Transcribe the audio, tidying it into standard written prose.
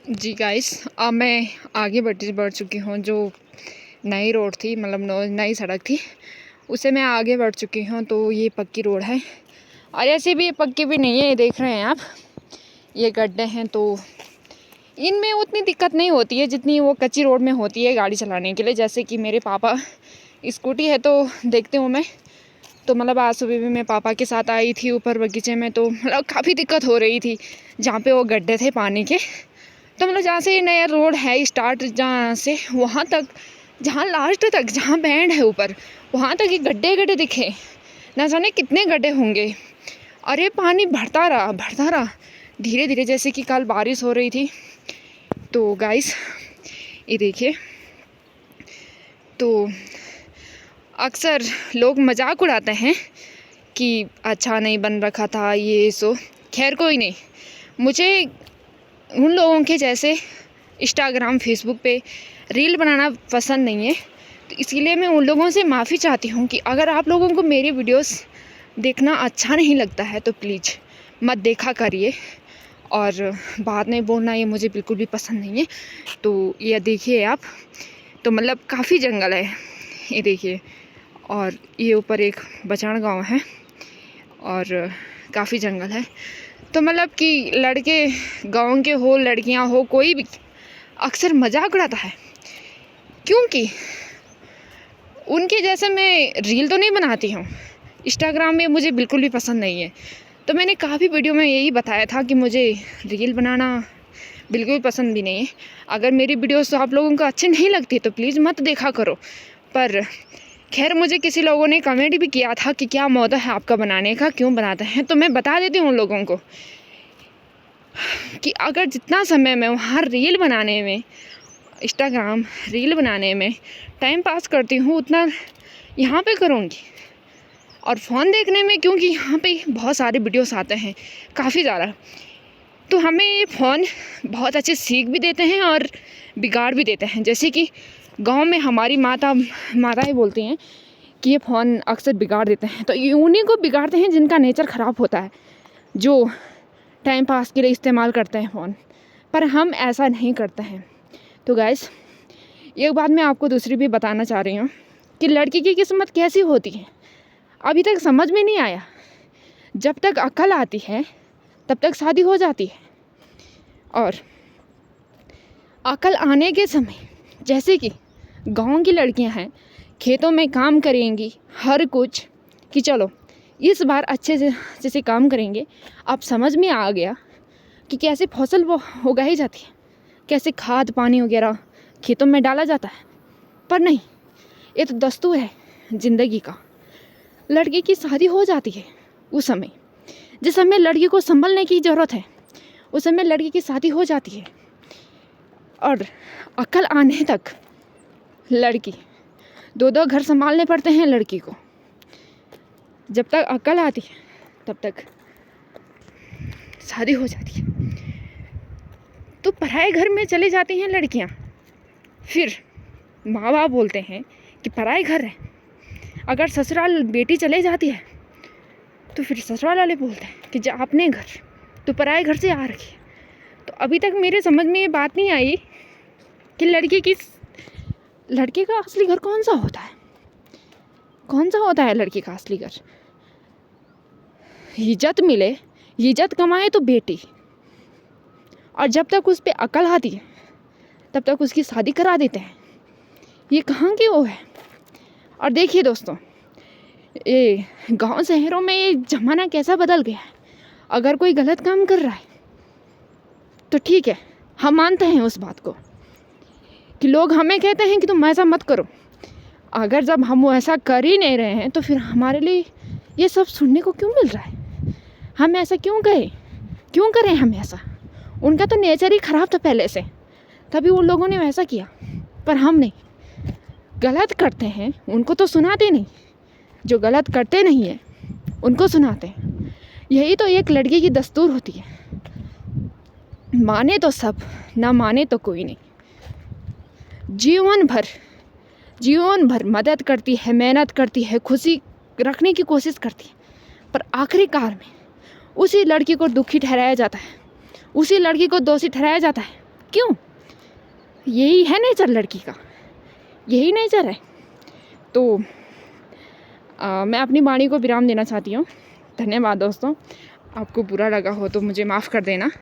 जी guys, अब मैं आगे बढ़ चुकी हूँ। जो नई रोड थी, मतलब नई सड़क थी, उससे मैं आगे बढ़ चुकी हूँ। तो ये पक्की रोड है और ऐसे भी ये पक्की भी नहीं है। ये देख रहे हैं आप, ये गड्ढे हैं। तो इनमें उतनी दिक्कत नहीं होती है जितनी वो कच्ची रोड में होती है गाड़ी चलाने के लिए। जैसे कि मेरे पापा स्कूटी है तो देखती हूँ मैं, तो मतलब आज सुबह भी मैं पापा के साथ आई थी ऊपर बगीचे में। तो मतलब काफ़ी दिक्कत हो रही थी जहाँ पे वो गड्ढे थे पानी के। तो मतलब जहाँ से ये नया रोड है स्टार्ट, जहाँ से वहाँ तक, जहाँ लास्ट तक, जहाँ बैंड है ऊपर, वहाँ तक ये गड्ढे गड्ढे दिखे। ना जाने कितने गड्ढे होंगे। और ये पानी बढ़ता रहा धीरे धीरे, जैसे कि कल बारिश हो रही थी। तो गाइस ये देखिए, तो अक्सर लोग मजाक उड़ाते हैं कि अच्छा नहीं बन रखा था ये सो। खैर कोई नहीं, मुझे उन लोगों के जैसे इंस्टाग्राम फेसबुक पे रील बनाना पसंद नहीं है। तो इसीलिए मैं उन लोगों से माफ़ी चाहती हूँ कि अगर आप लोगों को मेरी वीडियोस देखना अच्छा नहीं लगता है तो प्लीज़ मत देखा करिए। और बाद में बोलना ये मुझे बिल्कुल भी पसंद नहीं है। तो ये देखिए आप, तो मतलब काफ़ी जंगल है, ये देखिए। और ये ऊपर एक बचान गांव है और काफ़ी जंगल है। तो मतलब कि लड़के गांव के हो, लड़कियां हो, कोई भी अक्सर मजाक उड़ाता है, क्योंकि उनके जैसे मैं रील तो नहीं बनाती हूँ। इंस्टाग्राम में मुझे बिल्कुल भी पसंद नहीं है। तो मैंने काफ़ी वीडियो में यही बताया था कि मुझे रील बनाना बिल्कुल पसंद भी नहीं है। अगर मेरी वीडियोस आप लोगों को अच्छी नहीं लगती तो प्लीज़ मत देखा करो। पर खैर, मुझे किसी लोगों ने कमेंट भी किया था कि क्या मौका है आपका बनाने का, क्यों बनाते हैं। तो मैं बता देती हूँ उन लोगों को कि अगर जितना समय मैं वहाँ रील बनाने में, इंस्टाग्राम रील बनाने में टाइम पास करती हूँ, उतना यहाँ पे करूँगी। और फ़ोन देखने में, क्योंकि यहाँ पे बहुत सारे वीडियोस आते हैं काफ़ी ज़्यादा, तो हमें ये फ़ोन बहुत अच्छे सीख भी देते हैं और बिगाड़ भी देते हैं। जैसे कि गांव में हमारी माताएं बोलती हैं कि ये फ़ोन अक्सर बिगाड़ देते हैं। तो ये उन्हीं को बिगाड़ते हैं जिनका नेचर ख़राब होता है, जो टाइम पास के लिए इस्तेमाल करते हैं फ़ोन। पर हम ऐसा नहीं करते हैं। तो गाइस, एक बात मैं आपको दूसरी भी बताना चाह रही हूँ कि लड़की की किस्मत कैसी होती है अभी तक समझ में नहीं आया। जब तक अक्ल आती है तब तक शादी हो जाती है, और अक्ल आने के समय, जैसे कि गांव की लड़कियां हैं, खेतों में काम करेंगी हर कुछ, कि चलो इस बार अच्छे से जैसे काम करेंगे। अब समझ में आ गया कि कैसे फसल वो उगाई जाती है, कैसे खाद पानी वगैरह खेतों में डाला जाता है। पर नहीं, ये तो दस्तूर है ज़िंदगी का। लड़की की शादी हो जाती है उस समय, जिस समय लड़की को संभलने की ज़रूरत है, उस समय लड़की की शादी हो जाती है। और अकल आने तक लड़की दो घर संभालने पड़ते हैं लड़की को। जब तक अकल आती है तब तक शादी हो जाती है। तो पराए घर में चली जाती हैं लड़कियां। फिर माँ बाप बोलते हैं कि पराए घर है। अगर ससुराल बेटी चले जाती है तो फिर ससुराल वाले बोलते हैं कि जा अपने घर, तो पराए घर से आ रखी है। तो अभी तक मेरे समझ में ये बात नहीं आई कि लड़के का असली घर कौन सा होता है। कौन सा होता है लड़की का असली घर? इज्जत मिले, इज्जत कमाए तो बेटी, और जब तक उस पर अकल आती है तब तक उसकी शादी करा देते हैं। ये कहाँ की वो है? और देखिए दोस्तों, ये गांव शहरों में ये ज़माना कैसा बदल गया है। अगर कोई गलत काम कर रहा है तो ठीक है, हम मानते हैं उस बात को कि लोग हमें कहते हैं कि तुम ऐसा मत करो। अगर जब हम वो ऐसा कर ही नहीं रहे हैं तो फिर हमारे लिए ये सब सुनने को क्यों मिल रहा है? हम ऐसा क्यों करें हम ऐसा? उनका तो नेचर ही ख़राब था पहले से, तभी उन लोगों ने वैसा किया। पर हम नहीं, गलत करते हैं उनको तो सुनाते नहीं, जो गलत करते नहीं है उनको सुनाते हैं। यही तो एक लड़की की दस्तूर होती है। माने तो सब, ना माने तो कोई नहीं। जीवन भर मदद करती है, मेहनत करती है, खुशी रखने की कोशिश करती है, पर आखिरकार में उसी लड़की को दुखी ठहराया जाता है, उसी लड़की को दोषी ठहराया जाता है क्यों? यही है नेचर लड़की का, यही नेचर है। तो मैं अपनी वाणी को विराम देना चाहती हूँ। धन्यवाद दोस्तों। आपको बुरा लगा हो तो मुझे माफ़ कर देना।